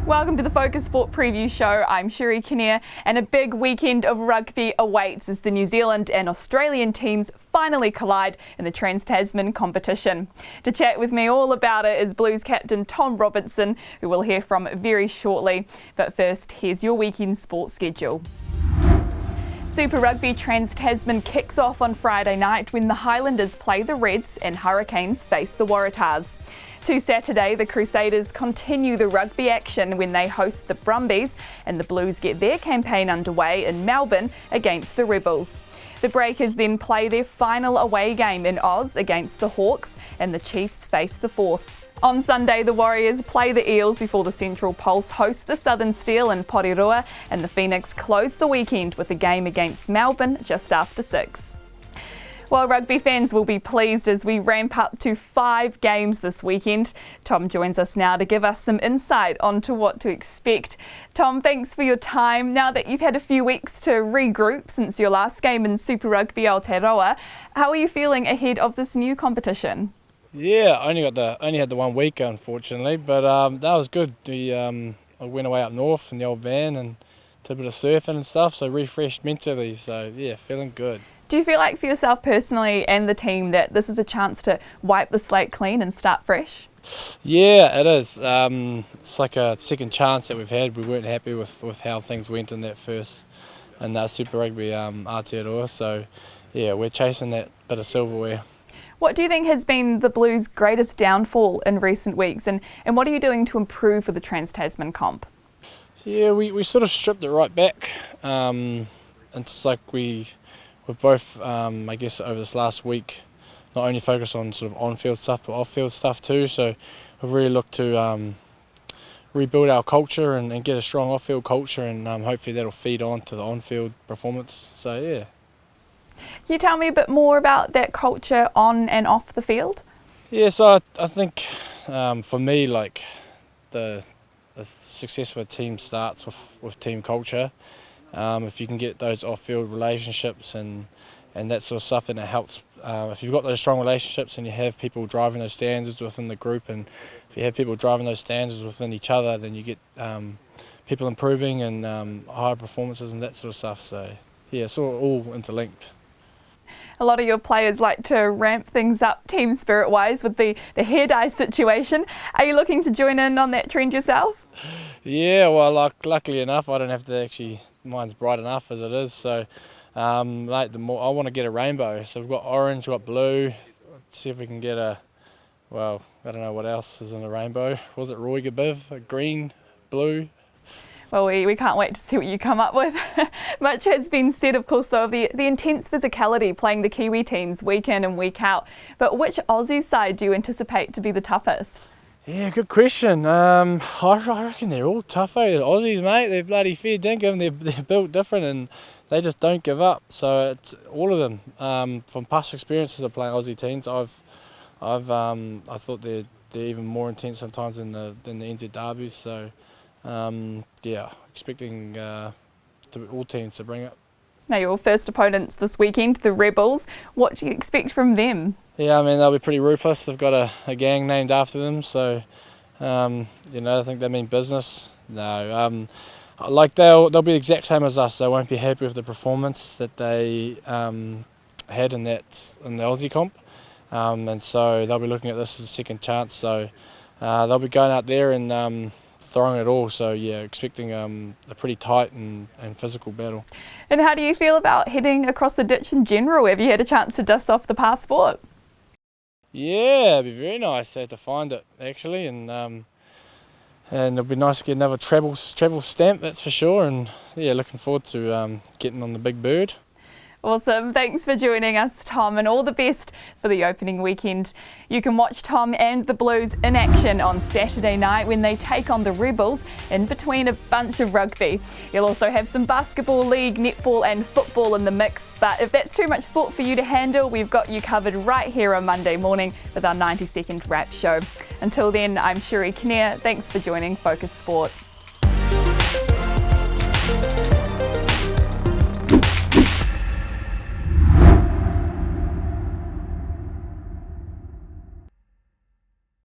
Welcome to the Focus Sport Preview Show. I'm Sherry Kinnear, and a big weekend of rugby awaits as the New Zealand and Australian teams finally collide in the Trans-Tasman competition. To chat with me all about it is Blues captain Tom Robinson, who we'll hear from very shortly. But first, here's your weekend sports schedule. Super Rugby Trans-Tasman kicks off on Friday night when the Highlanders play the Reds and Hurricanes face the Waratahs. To Saturday, the Crusaders continue the rugby action when they host the Brumbies, and the Blues get their campaign underway in Melbourne against the Rebels. The Breakers then play their final away game in Oz against the Hawks, and the Chiefs face the Force. On Sunday, the Warriors play the Eels before the Central Pulse host the Southern Steel in Porirua, and the Phoenix close the weekend with a game against Melbourne just after 6. Well, rugby fans will be pleased as we ramp up to 5 games this weekend. Tom joins us now to give us some insight onto what to expect. Tom, thanks for your time. Now that you've had a few weeks to regroup since your last game in Super Rugby Aotearoa, how are you feeling ahead of this new competition? Yeah, I only had the 1 week unfortunately, but that was good. I went away up north in the old van and did a bit of surfing and stuff, so refreshed mentally. So yeah, feeling good. Do you feel like for yourself personally and the team that this is a chance to wipe the slate clean and start fresh? Yeah, it is. It's like a second chance that we've had. We weren't happy with how things went in that Super Rugby Aotearoa, so yeah, we're chasing that bit of silverware. What do you think has been the Blues' greatest downfall in recent weeks, and what are you doing to improve for the Trans-Tasman comp? Yeah, we sort of stripped it right back. It's like we've both, I guess, over this last week, not only focused on sort of on-field stuff, but off-field stuff too. So we've really looked to rebuild our culture and get a strong off-field culture, and hopefully that'll feed on to the on-field performance. So yeah. Can you tell me a bit more about that culture on and off the field? Yeah, so I think for me, like the success of a team starts with team culture. If you can get those off-field relationships and that sort of stuff, then it helps. If you've got those strong relationships and you have people driving those standards within the group, and if you have people driving those standards within each other, then you get people improving and higher performances and that sort of stuff. So yeah, it's all interlinked. A lot of your players like to ramp things up team spirit-wise with the hair dye situation. Are you looking to join in on that trend yourself? Yeah, well, luckily enough, I don't have to actually. Mine's bright enough as it is, so I want to get a rainbow. So we've got orange, we've got blue. Let's see if we can get I don't know what else is in the rainbow. Was it Roy Gabiv? A green, blue? Well, we can't wait to see what you come up with. Much has been said, of course, though, of the intense physicality playing the Kiwi teams week in and week out. But which Aussie side do you anticipate to be the toughest? Yeah, good question. I reckon they're all tough, eh? The Aussies, mate, they're bloody fair dinkum. They're built different and they just don't give up. So it's all of them. From past experiences of playing Aussie teams, I thought they're even more intense sometimes than the NZ derbies. So yeah, expecting all teams to bring it. Now, your first opponents this weekend, the Rebels. What do you expect from them? Yeah, I mean, they'll be pretty ruthless. They've got a gang named after them, so I think they mean business. No, they'll be the exact same as us. They won't be happy with the performance that they had in the Aussie comp, and so they'll be looking at this as a second chance. So they'll be going out there and throwing it all. So yeah, expecting a pretty tight and physical battle. And how do you feel about heading across the ditch in general? Have you had a chance to dust off the passport? Yeah, it'd be very nice to find it actually, and it'll be nice to get another travel stamp, that's for sure. And yeah, looking forward to getting on the big bird. Awesome. Thanks for joining us, Tom, and all the best for the opening weekend. You can watch Tom and the Blues in action on Saturday night when they take on the Rebels in between a bunch of rugby. You'll also have some basketball league, netball and football in the mix, but if that's too much sport for you to handle, we've got you covered right here on Monday morning with our 90-second wrap show. Until then, I'm Sherry Kinnear. Thanks for joining Focus Sport.